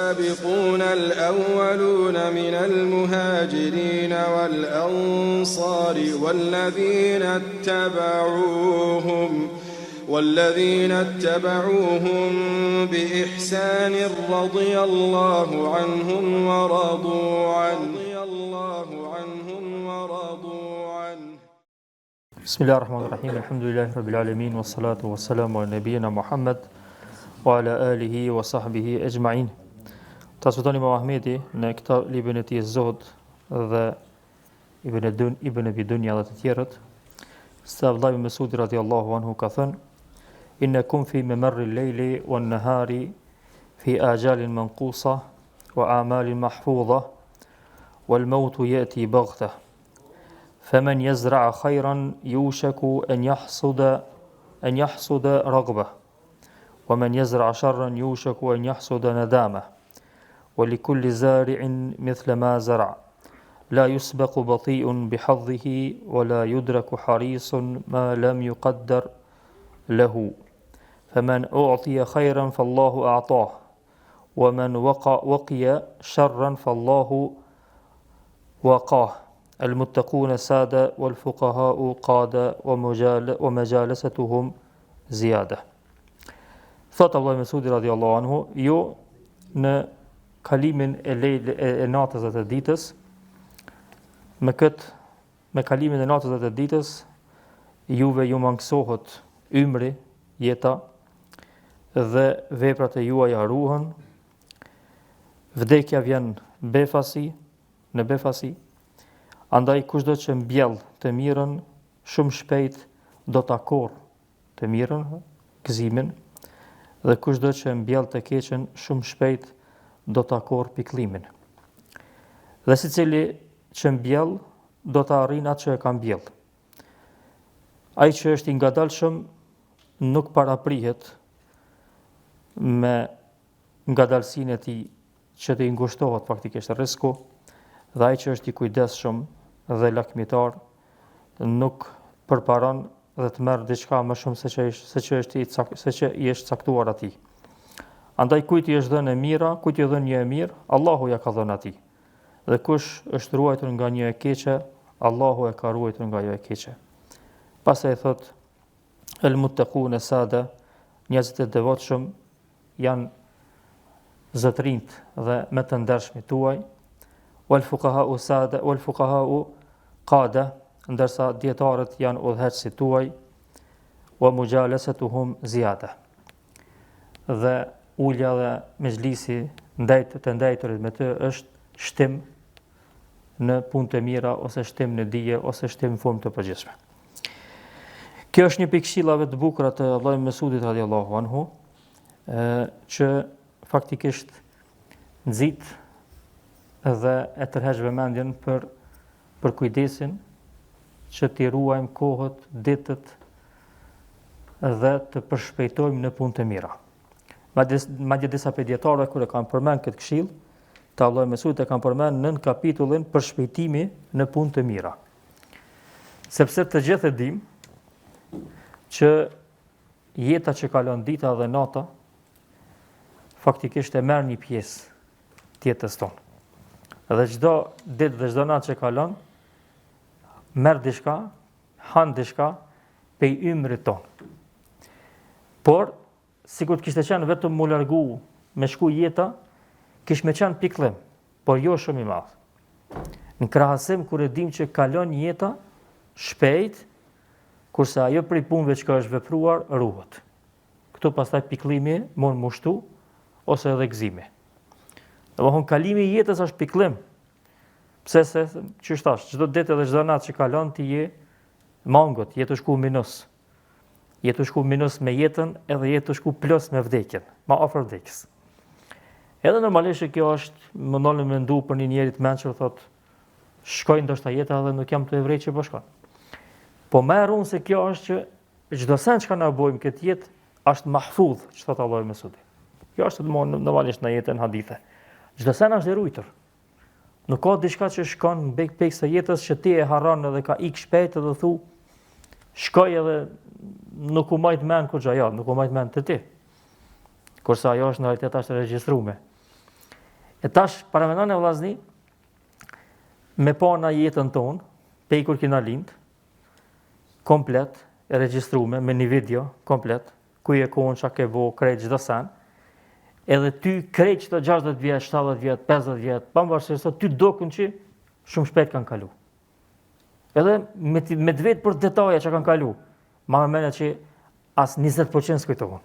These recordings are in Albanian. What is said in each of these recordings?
والسابقون الأولون من المهاجرين والأنصار والذين اتبعوهم بإحسان رضي الله عنهم ورضوا عنه. بسم الله الرحمن الرحيم. الحمد لله رب العالمين والصلاة والسلام على نبينا محمد وعلى آله وصحبه أجمعين. Transmetoni Imam Ahmedi në këtë librin e tij Zuhd dhe Ibn Abi Dunya dhe të tjerët, se Abdullah ibn Mesudi radhiyallahu anhu ka thënë: "Innakum fi mamarri al-layli wan-nahari fi ajalin manqusa wa a'malin mahfuza wal-mautu ya'ti baghtah. فمن يزرع خيرا يوشك أن يحصد رغبة ومن يزرع شرا يوشك أن يحصد ندامة ولكل زارع مثل ما زرع لا يسبق بطيء بحظه ولا يدرك حريص ما لم يقدر له فمن أعطي خيرا فالله أعطاه ومن وقي شرا فالله وقاه المتقون سادة والفقهاء قادة ومجالستهم زيادة." Thot Abdullah ibn Mesudi radhiyallahu anhu, jo në kalimin e natës dhe të ditës, me kalimin e natës dhe të ditës, juve ju mangësohet ymri, jeta, dhe veprat e juaja ruhen, vdekja vjen në befasi. Andaj kushdo që mbjell të mirën, shumë shpejt do ta korr të mirën, gëzimin, dhe kushdo që mbjell të keqen, shumë shpejt do ta korr pikëllimin. Dhe secili që mbjell do ta arrijë atë që e ka mbjell. Ai që është i ngadalshëm nuk paraprihet me ngadalsinë e tij që të i ngushtohet faktikisht rreziku, dhe ai që është i kujdesshëm dhe lakmitar nuk përparon dhe të merr diçka më shumë se që i është caktuar atij. Andaj kujt i është dhënë e mira, kujt i dhënë një e mirë, Allahu ja ka dhënë atij. Dhe kush është ruajtur nga një e keqe, Allahu e ka ruajtur nga ajo e keqe. Pastaj thot: "El muttaqun sada", njerëzit e devotshëm janë zotrinjt dhe me të ndershmit tuaj. Wal fuqaha'u sada wal fuqaha'u qada, ndërsa dietarët janë udhëheqësit tuaj. Wa mujalasatuhum ziyada, dhe ulja dhe mezhlisi të ndajturit me të është shtim në punë të mira, ose shtim në dije, ose shtim në formë të përgjithshme. Kjo është një pikë këshillave të bukura të Abdullah ibn Mesudit radhiyallahu anhu, që faktikisht nxit dhe e tërheq vëmendjen për kujdesin që t'i ruajmë kohët, ditët dhe të përshpejtojmë në punë të mira. Madje disa pediatarë kur e kanë përmend këtë këshill, të Abdullah ibn Mesudit e kanë përmend në kapitullin përshpejtimi në punë të mira. Sepse të gjithë e dim që jeta që kalon dita dhe nata faktikisht e merr një pjesë të jetës tonë. Dhe çdo ditë dhe çdo natë që kalon merr diçka, han diçka pej ymrit ton. Por sikur të kishte qenë vetëm mu largu me shku jeta, kish me qenë pikëllim, por jo shumë i madh. Në krahasim kur e dim që kalon jeta shpejt, kurse ajo prej punëve që është vepruar ruhet. Këtu pastaj pikëllimi mund mushtu ose edhe gëzimi. Domthon kalimi i jetës është pikëllim. Pse se ç'është tash, çdo ditë dhe çdo natë që kalon ti je mangut, je të shku minus. Je të shku minus me jetën, edhe je të shku plus me vdekjen, ma afër vdekjes. Edhe normalisht kjo është, më ndonjë mendu për një njeri të mençur, thotë, shkoj ndoshta jeta dhe nuk jam të vrej që po shkon. Po më e rrun se kjo është që çdo sen që na bëjmë këtë jetë është mahfudh, që thotë Allahu me Mesudi. Kjo është normalisht në jetën hadithe. Çdo sen është i ruajtur. Nuk ka diçka që shkon mbek së jetës që ti e harron edhe ka ik shpejt edhe thu shkoj edhe nuk u majt mend kur xhaja, nuk u majt mend te ti. Kurse ajo është në realitet është regjistruar. E tash, paramendoni e vllazni, me pa na jetën tonë, pe kur kina lind, komplet, e regjistrume, me një video, komplet, ku je kohën qa ke vo, krejt çdo sen, edhe ty krejt qëto 60 vjet, 70 vjet, 50 vjet, pavarësisht se ty dokun që shumë shpejt kanë kalu. Edhe me të vetë për detaje që kanë kalu, ma me mene që as 20% s'kujtohen.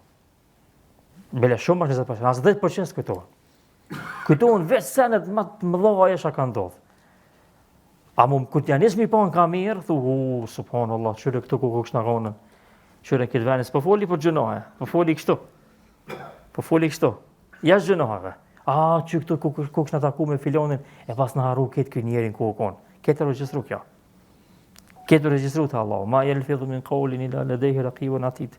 Bele shumë është 20%, as 10% s'kujtohen. Kujtohen veç senet më të mëdha që kanë ndodhur. A mu kur t'ja nis mi pa në kamerë, thu, subhanallah, qyre këtu ku kështë në ronën, qyre këtë venis, po foli për gjënohe, po foli kështu, jashtë gjënoheve. Që këtu ku kështë në taku me filonin, e pas në haru këtë këj njerin ku u konë. Këtë registru kja. Këtë registru të Allah, ma jelë fillu min kaulin ila ledehi rakibun atit.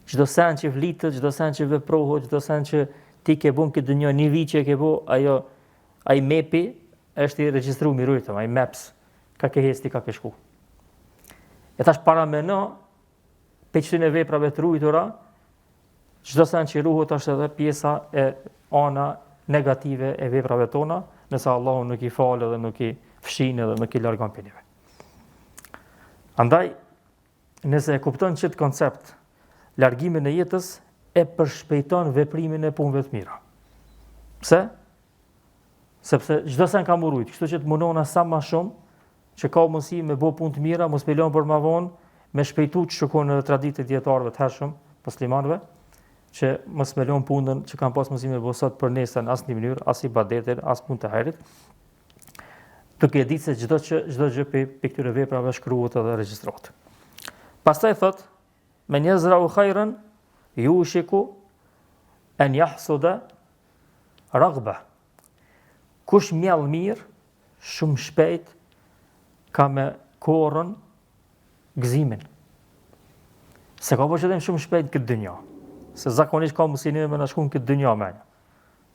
Çdo sen që vlitët, çdo sen që veprohet, çdo sen që ti ke bun këtë dënjo, një vit që ke bu, ai mepi, është i registru mirujtëm, ai maps, ka ke hesti, ka ke shku. E thash para me në, pe qëtën e veprave të rujtura, çdo sen që ruhet është edhe pjesa e ana negative e veprave tona, nëse Allahu nuk i falë dhe nuk i fshin dhe nuk i largon pinive. Andaj, nëse e kupton qëtë koncept, largimin e jetës e përshpejton veprimin e punëve të mira. Pse? Sepse çdo sen ka murujt, kështu që të munona sa më shumë, që ka mundësi me bo punë të mira, mos me lënë për ma vonë, me shpejtu që shkon në traditë e dietarëve të hershëm, muslimanëve, që mos me lënë punën që kanë pas mundësi me bo sot për nesër në asnjë mënyrë, as ibadetin, as punë të hajrit. Duke e ditë se çdo gjë pe këtyre veprave shkruhet edhe regjistrohet. Pastaj thot, men yazra'u khairan yushiku an yahsuda raghba. Kush mjell mirë, shumë shpejt, ka me korën gëzimin. Se ka po qëllim shumë shpejt këtë dënja. Se zakonisht ka mësini me në shku në këtë dënja me.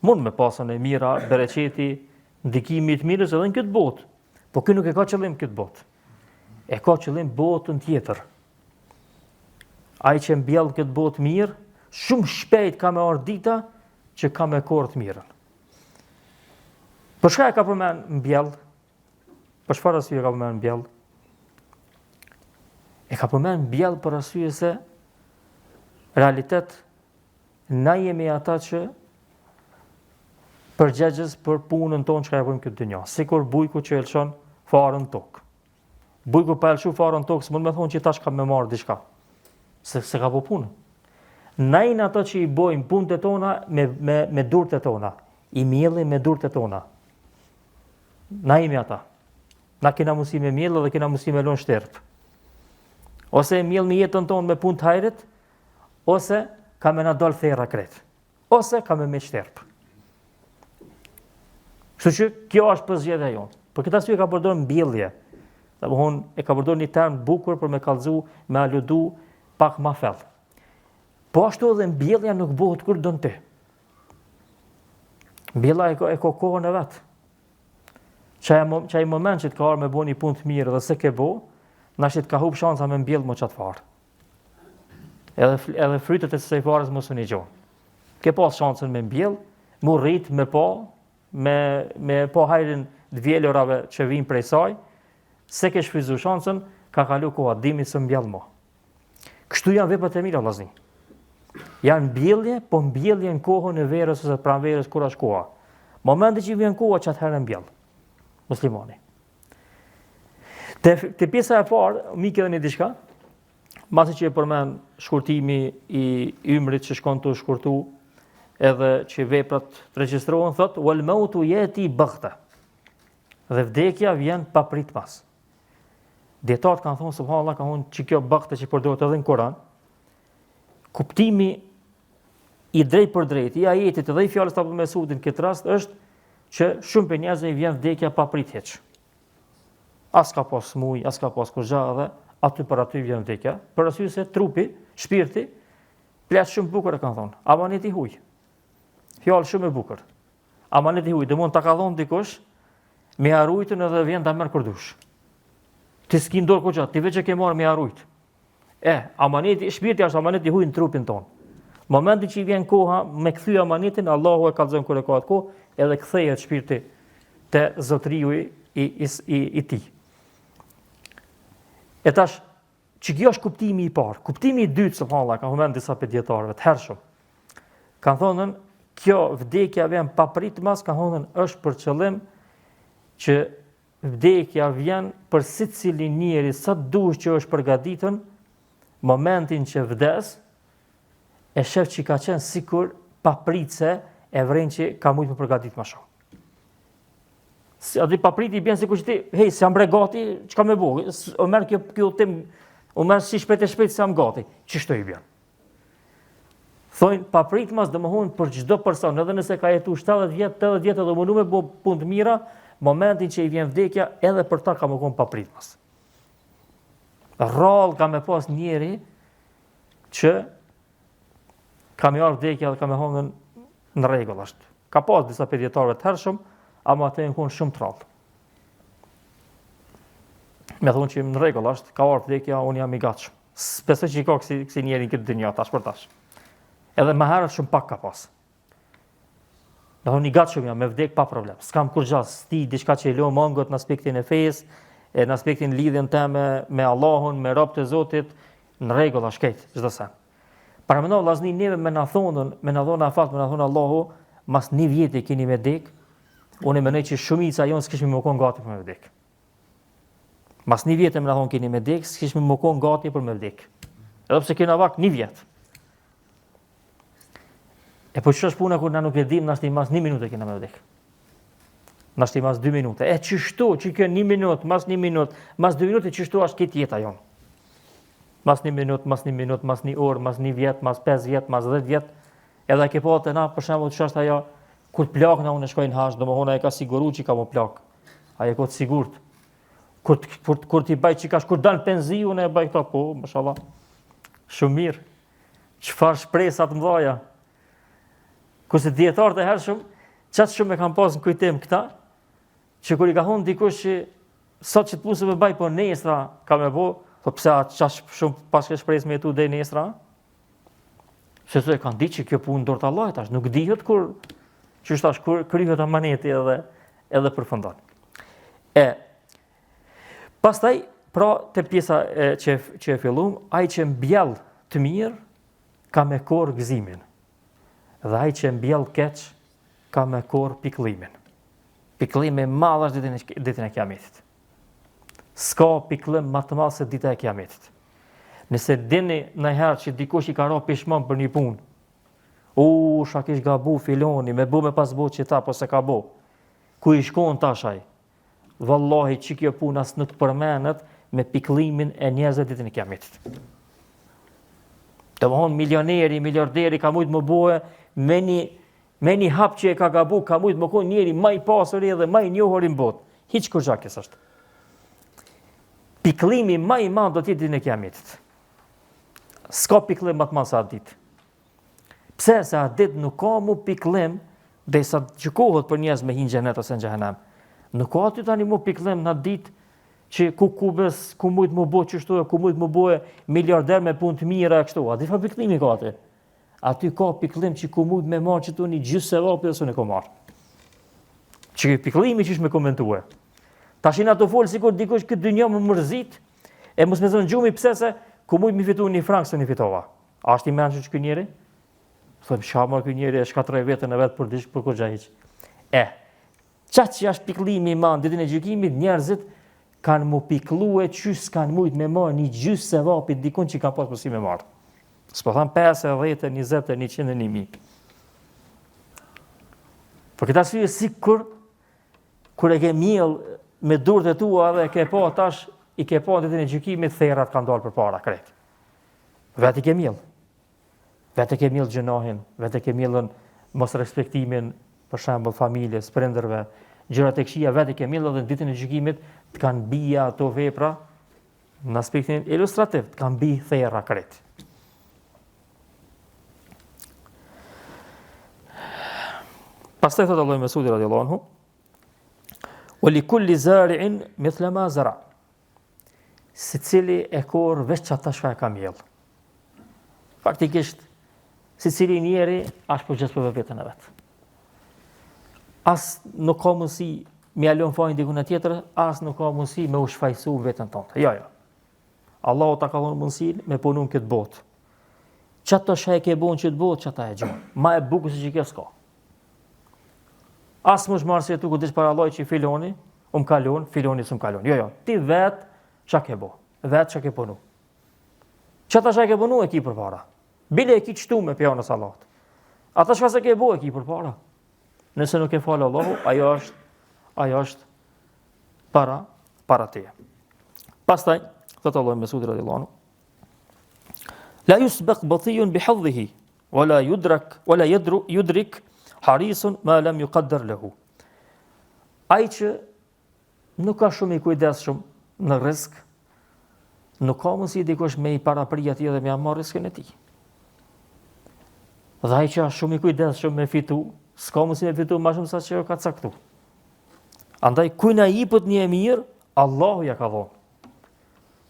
Mund me pasën e mira, bereqeti, ndikimi të mirës edhe në këtë botë. Po kjo nuk e ka qëllim këtë botë. E ka qëllim botën tjetër. Ai që mbjell këtë botë mirë, shumë shpejt ka me ardita që ka me korë të mirën. Për shka e ka përmen mbjell? Për çfarë arsye ka përmen mbjell? E ka përmen mbjell për arsye se realitet na jemi ata që përgjegjës për punën tonë që ka e bëjmë këtë dënja. Sikur bujku që elçon farën tokë. Bujku pa elçu farën tokë, s'mund me thonë që tash ka me marrë diçka. Se ka po punën. Na jemi ata që i bojmë punët e tona me durët e tona. I mjellim me durët e tona. Na jemi ata. Na kena mundësi me mjellë dhe kena mundësi me lënë shterp. Ose mjell me jetën tonë me punë të hajrit, ose ka me na dalë thera kret. Ose ka me shterp. Kështu që kjo është përzgjedhja jonë. Për këtë arsye ka përdorur mbjellje. Domthon e ka përdorur një term bukur për me kallëzu, me aludu pak më thellë. Po ashtu edhe mbjellja nuk bëhet kur don ti. Mbjella e ka kohën e vet. Çaj moment që të ka arë me bo një punë të mirë dhe se ke bo, nashit ka hub shansa me mbjell më qatë farë. Edhe frytet e sësej farës më së një gjonë. Ke pas shansën me mbjell, mu rrit me po hajrin të vjellorave që vinë prej saj, se ke shfryzu shansën, ka kalu koha, dimi së mbjell mo. Kështu janë veprat e mira, vllazni. Janë mbjellje, po mbjellje në kohën e verës ose pranë verës kur është koha. Momenti që vjen koha që atëherë mbjell. Muslimani. Te pjesa e parë, mik edhe një diçka, masi që e përmen shkurtimi i ymrit që shkon të shkurtu, edhe që veprat të regjistrohen, thot, wal mautu yati baghta. Dhe vdekja vjen pa prit pas. Dietarët kanë thonë, subhanallahu, kanë thonë që kjo baghta që përdoret edhe në Kur'an, kuptimi i drejt për drejt, i ajetit edhe i fjalës të Ibn Mesudit në këtë rast është që shumë për njerëzve i vjen vdekja pa prit hiç. As ka pas smuj, as ka pas kurrë dhe aty për aty vjen vdekja, për arsye se trupi, shpirti, plet shumë bukur e kanë thonë. Amanet i huaj. Fjalë shumë e bukur. Amanet i huaj, do mund ta ka thonë dikush, me harujtën edhe vjen ta merr kur dush. Ti s'ki ndor kur gjatë, ti veç e ke marrë me harujt. Amaneti, shpirti është amanet i huaj në trupin tonë. Momenti që i vjen koha me kthy amanetin, Allahu e kallzon kur e ka atë kohë, edhe kthehet shpirti te zotriu i tij. E tash, që kjo është kuptimi i parë. Kuptimi i dytë, subhanallahu, ka humbur disa dietarëve të hershëm. Kanë thënë, kjo vdekja vjen papritmas, kanë thënë është për qëllim që vdekja vjen për secilin njeri sa dush që është përgatitën, momentin që vdes, e shef që ka qenë sikur papritse e vren që ka mujtë më përgatit më shumë. Aty papriti bjen sikur që ti, hej, se jam bre gati, çka më bëu? O merr kjo tim, o merr si shpejt se jam gati. Ç'shto i bjen? Thojnë papritmas domethënë për çdo person, edhe nëse ka jetuar 70 vjet, 80 vjet edhe mundu me bë punë të mira, momentin që i vjen vdekja, edhe për ta ka më kon papritmas. Rrallë ka me pas njeri që ka me ardhur vdekja dhe ka me hongën në rregull ashtu. Ka pas disa dietarë të hershëm, ama atë janë shumë të rrallë. Me thonë që në rregull ashtu, ka ardhur vdekja, unë jam i gatshëm. Besoj që i ka kësi njeri në këtë dynjë tash për tash. Edhe më herët shumë pak ka pas. Me thonë i gatshëm jam me vdek pa problem. S'kam kur gjas, ti diçka që i lë mangot në aspektin e fesë, në aspektin lidhjen teme me Allahun, me robët e Zotit, në rregull është këtë, çdo sa. Para më vllazni neve me na thonë afat, me na thonë Allahu, mas 1 vjet keni me vdek, unë mendoj që shumica jon s'kishim më kon gati për me vdek. Mas 1 vjet më na thonë keni me vdek, s'kishim më kon gati për me vdek. Edhe pse kena vak 1 vjet. E po ç'është puna kur na nuk e dim, na shtim mas 1 minutë kena me vdek. Na shtim mas 2 minutë. E ç'shto, që kjo 1 minutë, mas 1 minutë, mas 2 minutë ç'shto është këtë jeta jon. Mas 1 minutë, mas 1 minutë, mas 1 orë, mas 1 vjet, mas 5 vjet, mas 10 vjet. Edhe ke po të na, për shembull, ç'është ajo kur plakna unë shkoj në hash, domethënë ai ka siguruar që ka më plak. Ai e ka të sigurt. Kur ti baj çikash, kur dal penzi unë e baj këto, po, mashallah. Shumë mirë. Çfarë shpresa të mëdha. Kurse dietarët e hershëm, çat shumë e kanë pas në kujtim këta, që kur i ka thonë dikush që sot që të pusë me baj, po nesra ka me bo, po pse qash shumë pas ke shpresë me jetu dhe nesra? Se të e kanë ditë që kjo punë në dorë të Allahit, tash nuk dihet kur, që është tash kur kryhet amaneti edhe përfundon. Pastaj, pra te pjesa që e fillum, ai që mbjell të mirë, ka me korë gëzimin. Dhe ai që mbjell keq, ka me korë pikëllimin. Pikëllimi madh është ditën e Kiametit. S'ka pikëllim më të madh se dita e Kiametit. Nëse dini ndonjëherë që dikush i ka rënë pishmon për një punë, sha kish gabu filoni, me bu me pas bu që ta, po se ka bu. Ku i shkon tash ai? Vallahi që kjo punë as nuk përmenet me pikëllimin e njerëzve ditën e Kiametit. Domthon milioneri, miliarderi ka mujt më bue me një hap që e ka gabu, ka mujt më kon njeri më i pasur edhe më i njohur në botë. Hiç kurrë kjo është. Pikëllimi më i madh do të jetë ditën e Kiametit. S'ka pikëllim më të madh se atë ditë. Pse se atë ditë nuk ka mu pikëllim derisa gjykohet për njerëz me hinë xhenet ose në xhenem. Nuk ka aty tani mu pikëllim në atë ditë që ku mujt më bëj çështu, ku mujt më bëj miliarder me punë të mira kështu. Aty fa pikëllimi ka aty. Aty ka pikëllim që ku mujt me marr çtu një gjysmë sevapi ose ne ka marr. Që pikëllimi që është me komentue. Tashin ato fol sikur dikush këtë dynjë më mërzit, e mos më thon gjumi pse se ku mujt mi fitu një frank se një fitova. A është i mençur ky njeri? Thëm shamar ky njeri e shkatroi veten e vet për diç për kujt hiç. Çat që është pikëllimi i madh ditën e gjykimit, njerëzit kanë mu pikëllue që s'kan mujt me marr një gjysmë sevapi dikun që ka pas përsi me marr. S'po tham 5, 10, 20, 100, 1000. Për këtë arsye sikur kur e ke miell me durët e tua dhe ke pa tash i ke pa ditën e gjykimit therrat kanë dalë përpara krejt. Vetë ke miell. Vetë ke miell gjinohin, vetë ke miellën mos respektimin për shembull familjes, prindërve, gjërat e këqija vetë ke miell edhe ditën e gjykimit të kanë bija ato vepra në aspektin ilustrativ, të kanë bi therra krejt. Pastaj thotë Allahu Mesudi radhiyallahu anhu, "Wa li kulli zari'in mithla ma zara." Secili e korr veç çata çka e ka miell. Faktikisht secili njeri është përgjegjës për vetën e vet. as nuk ka mundësi me alon fajin dikun tjetër, as nuk ka mundësi me u shfaqsu veten tonë. Jo. Allahu ta ka dhënë mundësinë me punu në këtë botë. Çato shaj ke bon që të botë, çata e gjon. Ma e bukur se që kjo s'ka. As më shmarë se tu ku dish para Allahut që filoni, kalon, filoni s'm kalon. Jo. Ti vet çka ke bo? Vet çka ke punu. Çata shaj ke punu e ki përpara. Bile e ki çtu me pjanës Allahut. Ata çka se ke bo e ki përpara. Nëse nuk e fal Allahu, ajo është para teje. Pastaj thot Allahu Mesud radhiyallahu anhu: La yusbaq batiyun bihadhihi wala yudrik harisun ma lam yuqaddar lahu. Ai që nuk ka shumë i kujdesshëm në rrezik, nuk ka mundësi dikush me i paraprit atij dhe me ia marrë rrezikun e tij. Dhe ai që është shumë i kujdesshëm me fitu, s'ka mundësi me fitu më shumë sa që ka caktuar. Andaj kujt na jepet një e mirë, Allahu ja ka dhënë.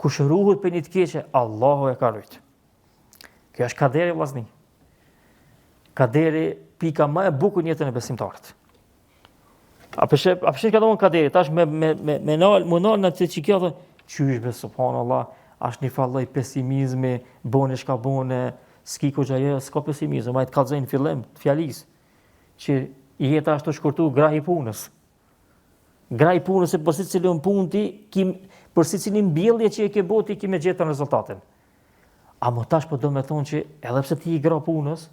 Kush ruhet për një të keqe, Allahu e ka rrit. Kjo është kaderi vllazni. Kaderi pika më e bukur në jetën e besimtarit. A pse ka dhënë kaderi? Tash me nal në çqë kjo thonë, qysh be subhanallahu, është një falloj pesimizmi, bone çka bone, s'ki kuxhaje, s'ka pesimizëm, ai të kallzojnë në fillim të fjalisë që jeta është të shkurtu grahi punës. Grahi punës se për secilin punë ti, për secilin mbjellje që e ke boti, ki me gjetën rezultatin. A më tash po do me thonë që edhe pse ti i gra punës,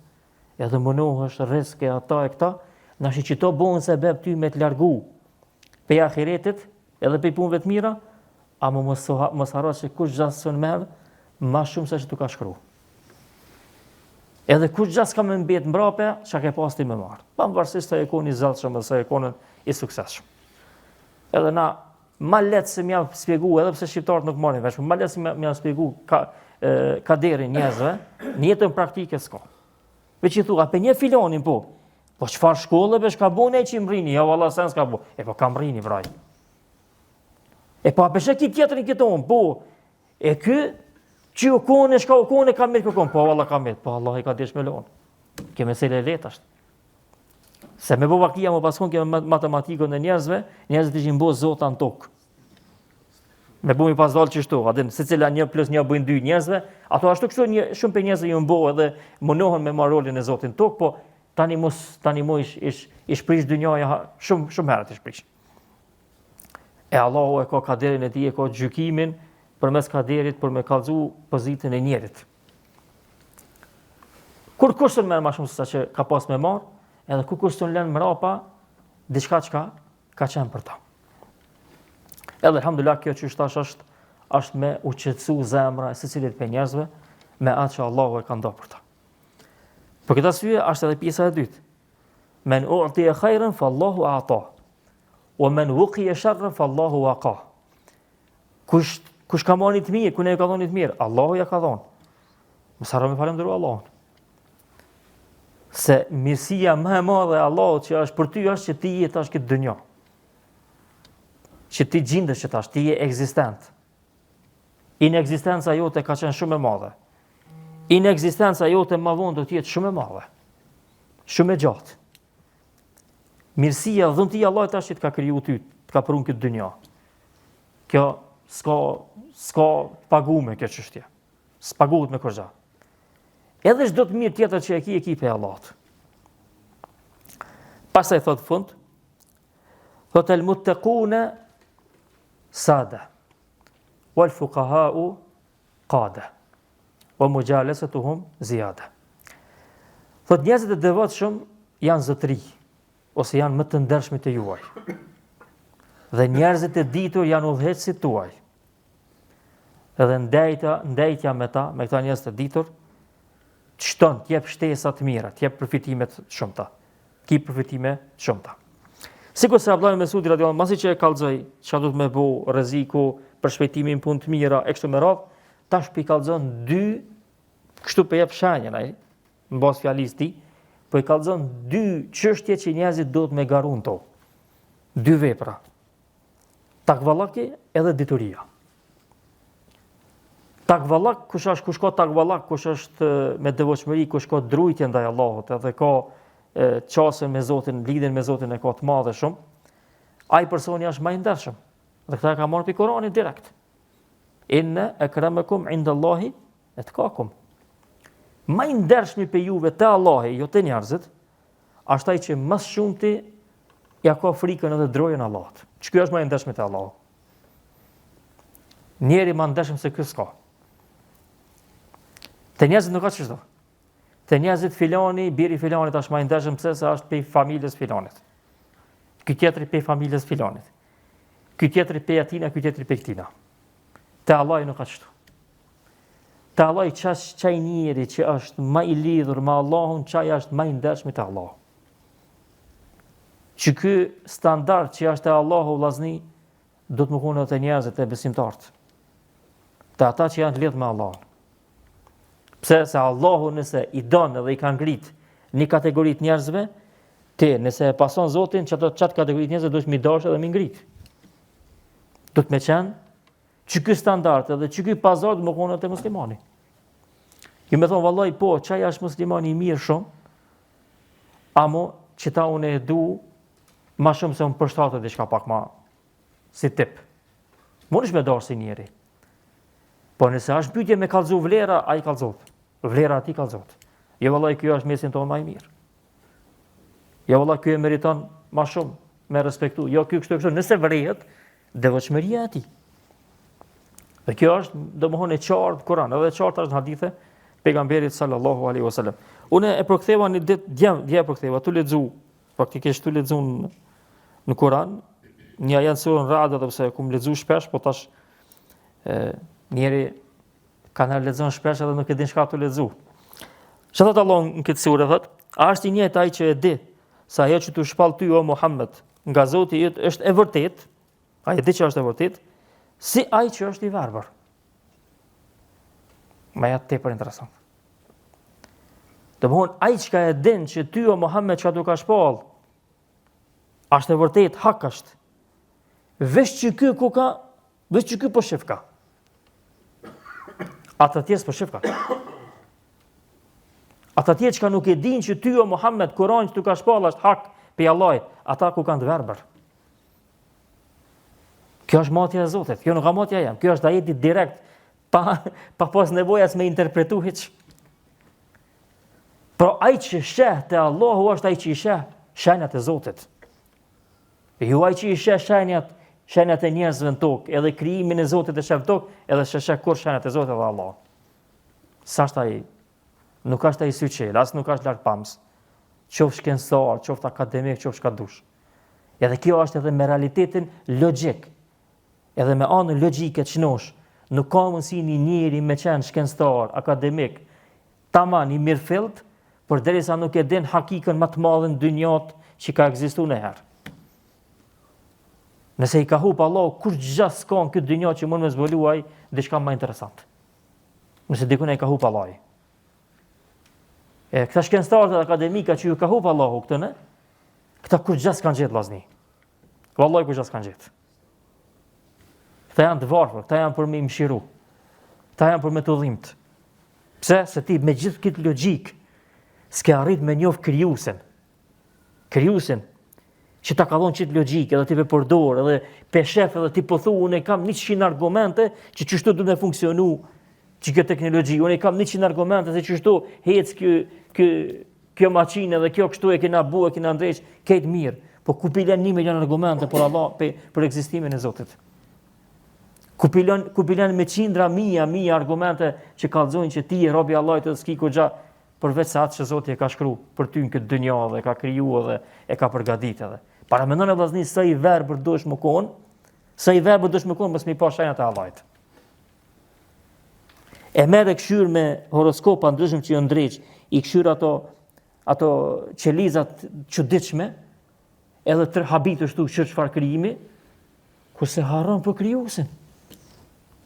edhe mënohesh rrezik e ata e këta, nashi që to bën sebeb ty me të largu pe ahiretit, edhe pe punëve të mira, ama mos harro se kush gjas son merr më shumë se që tu ka shkruar. Edhe kush gjas ka më mbet mbrape, çka ke pas ti më marr. Pavarësisht se e koni zellshëm ose e koni i suksesshëm. Edhe na ma letë se m'ja spjegu, edhe pse shqiptarët nuk marrin vesh, ma letë se m'ja spjegu kaderin njerëzve, në jetën praktike s'ka. Veç i thua, pe një filonin po çfarë shkolle be shka bo ne që i mrini, ja valla sen s'ka bo, po ka mrini vraj. Po apeshe ki tjetërin këton, po, ky që u kone, shka u kone, ka mirë këkon, po valla ka mirë, po Allah i ka desh me lonë. Ke mesele e letë ashtë. Se me bovakia më paskon ke matematikën e njerëzit ishin bo zota në tokë. Me bu mi pas dalë qështu, adin, se cila 1+1 bëjnë 2 njerëzve, ato ashtu kështu shumë për njerëzve ju më bo edhe mënohen me marrë rolin e zotin tokë, po tani mo ish prish dynjaja shumë herët ish prish. E Allahu e ka kaderin e tij, e ka gjykimin përmes kaderit për me kallëzu pozitën e njerit. Kur kushtën merr më shumë se sa që ka pas me marr, edhe ku kushtën lënë mrapa, diçka çka ka qenë për ta. Edhe alhamdulillah kjo që është me u qetësu zemra e secilit për njerëzve me atë që Allahu e ka ndonë për ta. Për këtë arsye është edhe pjesa e dytë. Men u'tiya khairan fallahu a'ta. Wa man wuqiya sharran fallahu waqa. Kush ka marrë të mirë, ku ne ka dhënë të mirë, Allahu ja ka dhënë. Mos harro me falendëruar Allahun. Se mirësia më e madhe e Allahut që është për ty është që ti jetash këtë dynjë. Që ti gjendesh që tash, ti je ekzistent. Inekzistenca jote ka qenë shumë e madhe. Inekzistenca jote më vonë do të jetë shumë e madhe. Shumë e gjatë. Mirësia, dhuntia e Allahut tash që të ka kriju ty, të ka prunë këtë dynjë. Kjo s'ka pagume kjo çështje. S'paguhet me kurrë. Edhe çdo të mirë tjetër që e ki pe Allahut. Pastaj thot fund, thot el muttaquna sada wal fuqaha'u qada wa mujalasatuhum ziyada. Thot njerëzit e devotshëm janë zotëri ose janë më të ndershëm të juaj. Dhe njerëzit e ditur janë udhëheqësit tuaj. Edhe ndajtja me ta, me këta njerëz të ditur, të shton, të jep shtesa të mira, të jep përfitime të shumta. Ki përfitime të shumta. Sikur se Abdullah ibn Mesudi radhiyallahu anhu, masi që e kallzoi çka do të më bëu rreziku për shpejtimin punë të mira e kështu me radhë, tash i kallzon 2, kështu po jep shenjën ai, mbas fjalisë ti, po i kallzon 2 çështje që njerëzit duhet me garun to. 2 vepra. Takvallaki edhe dituria. Takvallak, kush ka takvallak, kush është me devotshmëri, kush ka drujtje ndaj Allahut, edhe ka qasën me Zotin, lidhjen me Zotin e ka të madhe shumë, ai personi është më i ndershëm. Dhe këta ka marrë pi Kuranit direkt. Inna akramakum indallahi atqakum. Më i ndershmi pe juve te Allahi, jo te njerëzit, është ai që më shumti ja ka frikën edhe drojën Allahut. Ky është më i ndershmi te Allahu. Njeri më ndershëm se ky s'ka. Te njerëzit nuk ka çështë. Te njerëzit filani, biri filanit është më i ndershëm pse se është pej familjes filanit. Ky tjetri pej familjes filanit. Ky tjetri pej atina, ky tjetri pej këtina. Te Allahi nuk ka çështë. Te Allahi çaj njeri që është më i lidhur me Allahun, çaj është më i ndershëm te Allahu. Që ky standard që është te Allahu vllazni, do të më konë te njerëzit e besimtarët. Te ata që janë të lidhur me Allahun. Pse se Allahu nëse i don dhe i ka ngrit një kategori të njerëzve, ti nëse e pason Zotin, çatë kategori të njerëzve duhet mi dash edhe mi ngrit. Do të më qenë që ky standard edhe që ky pazar do më konë te muslimani. Ju më thon vallahi po, çaj është muslimani i mirë shumë, amo që ta unë e du ma shumë se unë përshtatë diçka pak ma si tip. Mundesh me dash si njeri. Po nëse është pyetje me kallëzu vlera, ai kallëzohet. Vlera ati kallëzohet. Jo vallahi ky është mesin tonë më i mirë. Jo vallahi ky e meriton më shumë me respektu. Jo ky kështu. Nëse vrehet, devotshmëria e tij. Dhe kjo është domthonë e qartë Kur'an, edhe e qartë është në hadithe pejgamberit sallallahu alaihi wasallam. Unë e përktheva një ditë dje e përktheva, tu lexu, praktikisht tu lexu në Kur'an, një ajet surën Ra'd edhe pse kum lexu shpesh, po tash njeri kanë lexon shpesh edhe nuk e din çka tu lexu. Çfarë thot Allah në këtë surë thot? A është i njëjtë ai që e di se ajo që tu shpall ty o Muhammed nga Zoti yt është e vërtet, ai e di që është e vërtet, si ai që është i verbër. Ma ja tepër interesant. Domthon ai që e din që ty o Muhammed çka tu ka shpall, është e vërtet, hak është. Veç që ky ku ka, veç që ky po shef ka. Ata tjerë po shef ka. Ata tjerë që nuk e din që ty o Muhammed Kur'an që tu ka shpall është hak pe Allahit, ata ku kanë të verbër. Kjo është matja e Zotit, kjo nuk ka matja jam, kjo është ajeti direkt, pa pas nevojas me interpretu hiç. Por ai që sheh te Allahu është ai që i sheh shenjat e Zotit. Jo ai që i sheh shenjat e njerëzve në tokë, edhe krijimin e Zotit e sheh në tokë, edhe sheh kur shenjat e Zotit dhe Allah. Sa është ai? Nuk është ai syçel, as nuk është lartpams. Qoftë shkencëtar, qoftë akademik, qoftë çka dush. Edhe kjo është edhe me realitetin logjik. Edhe me anën logjike çnosh, nuk ka mundësi një njeri me qenë shkencëtar, akademik, tamam i mirëfillt, por derisa nuk e din hakikën më të madhe në dynjat që ka ekzistuar në herë. Nëse i ka hup Allahu, kush gjast s'ka në këtë dynjë që mund me zbuluaj diçka më interesant. Nëse dikun e ka hup Allahu. Këta shkencëtarët dhe akademika që ju ka hup Allahu këtë, ne? Këta kush gjast kanë gjetë vllazni. Vallahi kush gjast kanë gjetë. Këta janë të varfër, këta janë për me mshiru. Këta janë për me të dhimt. Pse? Se ti me gjithë këtë logjik s'ke arrit me njoh krijuesin. Krijuesin që ta ka dhënë çit logjik, edhe ti ve përdor, edhe pe shef, edhe ti po thu unë kam 100 argumente që çështu duhet të funksionu që kjo teknologji, unë kam 100 argumente se çështu hec kjo makinë dhe kjo kështu e kena bu, e kena ndreq, këtë mirë, po ku pilen 1 milion argumente për Allah, për ekzistimin e Zotit. Ku pilen me qindra mija argumente që kallëzojnë që ti e robi Allahit të s'ki kogja, përveç se atë që Zoti e ka shkru për ty në këtë dynja dhe e ka kriju dhe e ka përgadit edhe. Para mendon e vllazni sa i verbër duhesh më kon, mos mi pa shenjat e Allahit. E merre këshyr me horoskopa ndryshëm që janë ndreq, i këshyr ato qelizat çuditshme, edhe të habitësh tu çfarë krijimi, ku se harron për krijuesin.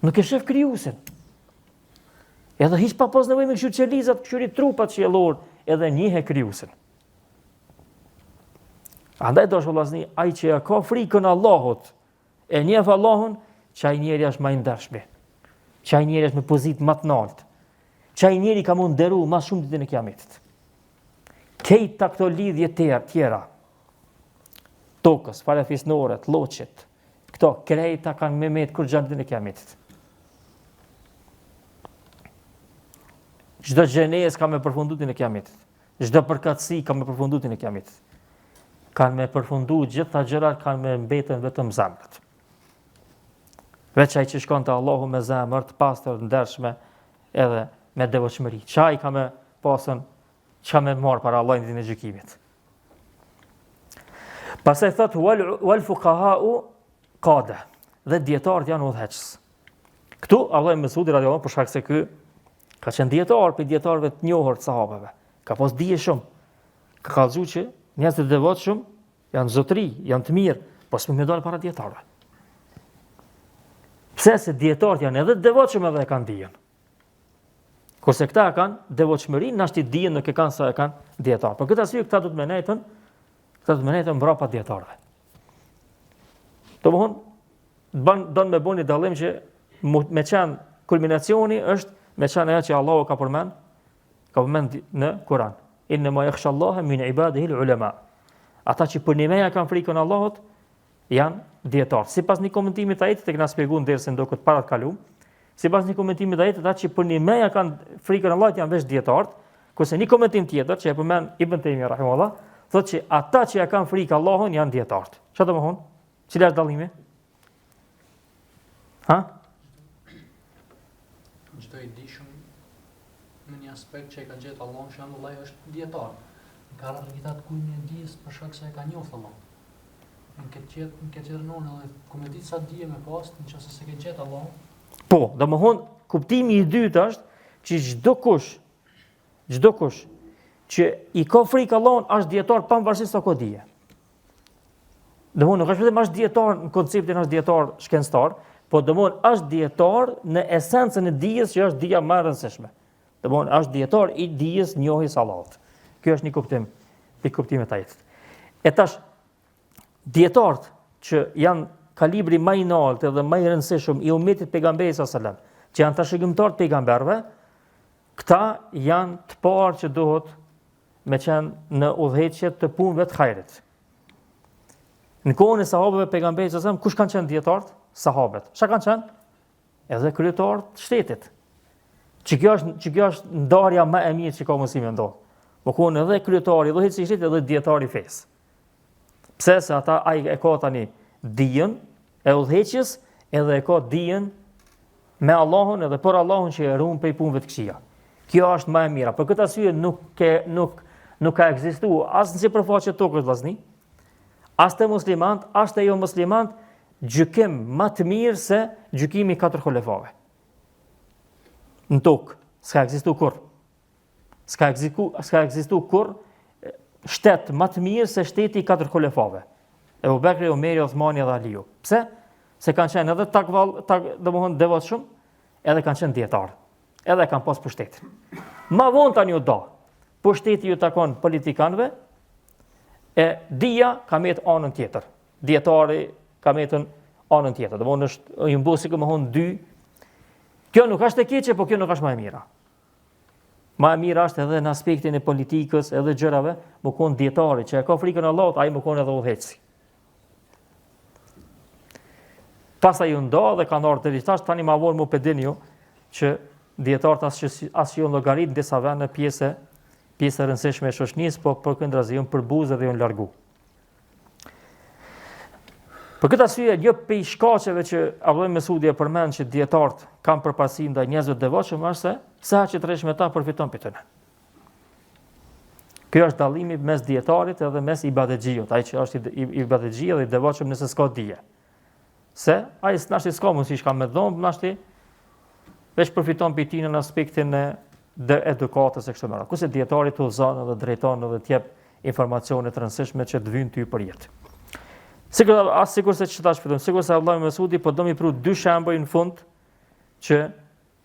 Nuk e shef krijuesin. Edhe hiç pa pas nevojë me këshyr qelizat, këshyri trupat qiellor, edhe njihe krijuesin. Andaj dosh vllazni, ai që ka frikën Allahut, e njeh Allahun, çaj njeri është më i ndershëm. Çaj njeri është me pozitë më të lartë. Çaj njeri ka mund nderu më shumë ditën e Kiametit. Këta këto lidhje tjera, tokës, falefisnoret, lloçit, këto krejta kanë Mehmet kur xhandin e Kiametit. Çdo gjenes ka me përfundutin e Kiametit. Çdo përkatësi ka me përfundutin e Kiametit. Kanë me përfundu gjitha gjërat, kanë me mbeten vetëm zemrat. Veç ai që shkon te Allahu me zemër të pastër, ndershme, edhe me devotshmëri. Çai ka me pasën, çka me marr para Allahut në ditën e gjykimit. Pastaj thot wal fuqaha'u qada. Dhe dietarët janë udhëheqës. Këtu Allahu Mesudi radhiyallahu për shkak se ky ka qenë dietar për dietarëve të njohur të sahabeve. Ka pas dije shumë. Ka kallëzuar që njerëzit e devotshëm janë zotëri, janë të mirë, po s'më dal para dietarëve. Pse se dietarët janë edhe devotshëm edhe e kanë dijen. Kurse këta kanë devotshmërinë, nashti dijen nuk e kanë sa e kanë dietar. Për këtë arsye këta do të menetën mbrapa dietarëve. Domthon don me bëni dallim që me qenë kulminacioni është me qenë ajo që Allahu ka përmend në Kur'an. Inna ma yakhsha Allaha min ibadihi al-ulama. Ata që për nimeja kanë frikën Allahut janë dietarë. Sipas një komentimi të ajetit, tek na shpjeguan derisa do këtë para të kaluam. Sipas një komentimi të ajetit, ata që për nimeja kanë frikën Allahut janë veç dietarë, kurse një komentim tjetër që e përmend Ibn Taymiyyah rahimahullah, thotë që ata që ja kanë frikë Allahun janë dietarë. Çfarë do të thonë? Cila është dallimi? Ha? Çdo i dishëm në një aspekt që e ka gjetë Allahun, shembull ai është dietar. Ka realitet ku një dijes për shkak se e ka njohur Allahun. Në këtë qërënon edhe ku me ditë sa dije me pas, në qëse se ke gjetë Allahun. Po, domethënë kuptimi i dytë është që çdo kush që i ka frikë Allahun është dietar pavarësisht sa ka dije. Domethënë nuk është vetëm është dietar në konceptin është dietar shkencëtar, po domethënë është dietar në esencën e dijes që është dija më e rëndësishme. Domethënë është dietar i dijes njohjes Allahut. Ky është një kuptim, i kuptimit të ajetit. E tash dietarët që janë kalibri më i lartë dhe më i rëndësishëm i ummetit pejgamberit sallallahu alajhi wasallam, që janë trashëgimtar të pejgamberëve, këta janë të parë që duhet me qenë në udhëheqje të punëve të hajrit. Në kohën e sahabëve pejgamberit sallallahu alajhi wasallam, kush kanë qenë dietarët? Sahabët. Çka kanë qenë? Edhe kryetarët të shtetit. Që kjo është ndarja më e mirë që ka mundësi me ndodh. Po kanë edhe kryetari, edhe udhëheqësi i shtetit, edhe dietari i fesë. Pse se ata ai e ka tani dijen e udhëheqjes, edhe e ka dijen me Allahun edhe për Allahun që e ruan prej punëve të këqija. Kjo është më e mira. Për këtë arsye nuk ka ekzistuar as në sipërfaqe të tokës vllazni, as te muslimanët, as te jo muslimanët, gjykim më të mirë se gjykimi i katër xholefave. Në tokë s'ka ekzistuar kurrë. S'ka ekzistuar kurrë shtet më të mirë se shteti i katër xholefave. Ebu Bekri, Omeri, Othmani dhe Aliu. Pse? Se kanë qenë edhe domethënë devotshëm, edhe kanë qenë dietarë. Edhe kanë pas pushtetin. Ma vonë tani u do. Pushteti ju takon politikanëve, e dija ka me anën tjetër. Dietari ka me anën tjetër. Domethënë është i mbusi domethënë dy. Kjo nuk është e keqe, po kjo nuk është më e mira. Më e mira është edhe në aspektin e politikës, edhe gjërave, më konë dietari që e ka frikën e Allahut, ai më konë edhe udhëheqësi. Pastaj u nda dhe kanë ardhur deri tash, tani më vonë më pedini ju që dietarët as që janë llogarit në disa vende pjesë e rëndësishme e shoqënisë, po për këndrazi janë përbuzë dhe janë largu. Për këtë arsye, një prej shkaqeve që Abdullah Mesudi e përmend që dietarët kanë përparësi ndaj njerëzve të devotshëm është se sa që tresh me ta përfiton prej tyre. Ky është dallimi mes dietarit edhe mes ibadexhiut, ai që është i ibadexhi dhe i devotshëm nëse s'ka dije. Se ai s'nashti s'ka mundësi shka me dhomë, nashti veç përfiton prej tij në aspektin e edukatës e kështu me radhë. Kurse dietari të udhëzon dhe drejton dhe të jep informacione të rëndësishme që të vyjnë ty për jetë. Sikur se që ta shpëtojmë, sikur se Abdullah Mesudi po do mi pru dy shembuj në fund që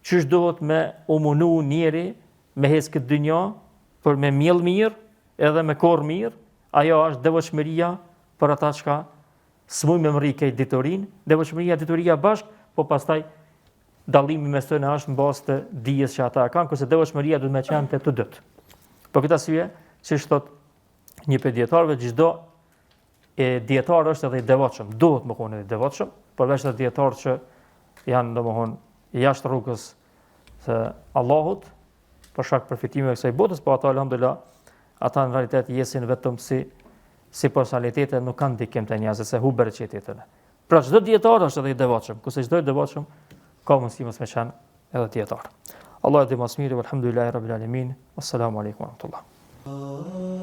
çish duhet me u munu njeri me hes këtë dynja për me mjell mirë edhe me korr mirë, ajo është devotshmëria për ata që s'muj me mri këtë ditorin, devotshmëria ditoria bashk, po pastaj dallimi mes tyre është në bazë të dijes që ata kanë, kurse devotshmëria duhet me qenë të dytë. Për këtë arsye, siç thot një prej dietarëve, çdo dietar është edhe i devotshëm, duhet më qenë i devotshëm, përveç të dietarë që janë domthonë jashtë rrugës së Allahut, për shkak përfitimeve kësaj botës, po ata alhamdulillah, ata në realitet jesin vetëm si personalitete, nuk kanë ndikim te njerëzit, se huber qetetën. Pra çdo dietar është edhe i devotshëm, kurse çdo i devotshëm ka mundësi mos me qenë edhe dietar. Allah e di më së miri, alhamdulillahi rabbil alamin. Assalamu alaikum wa rahmatullah.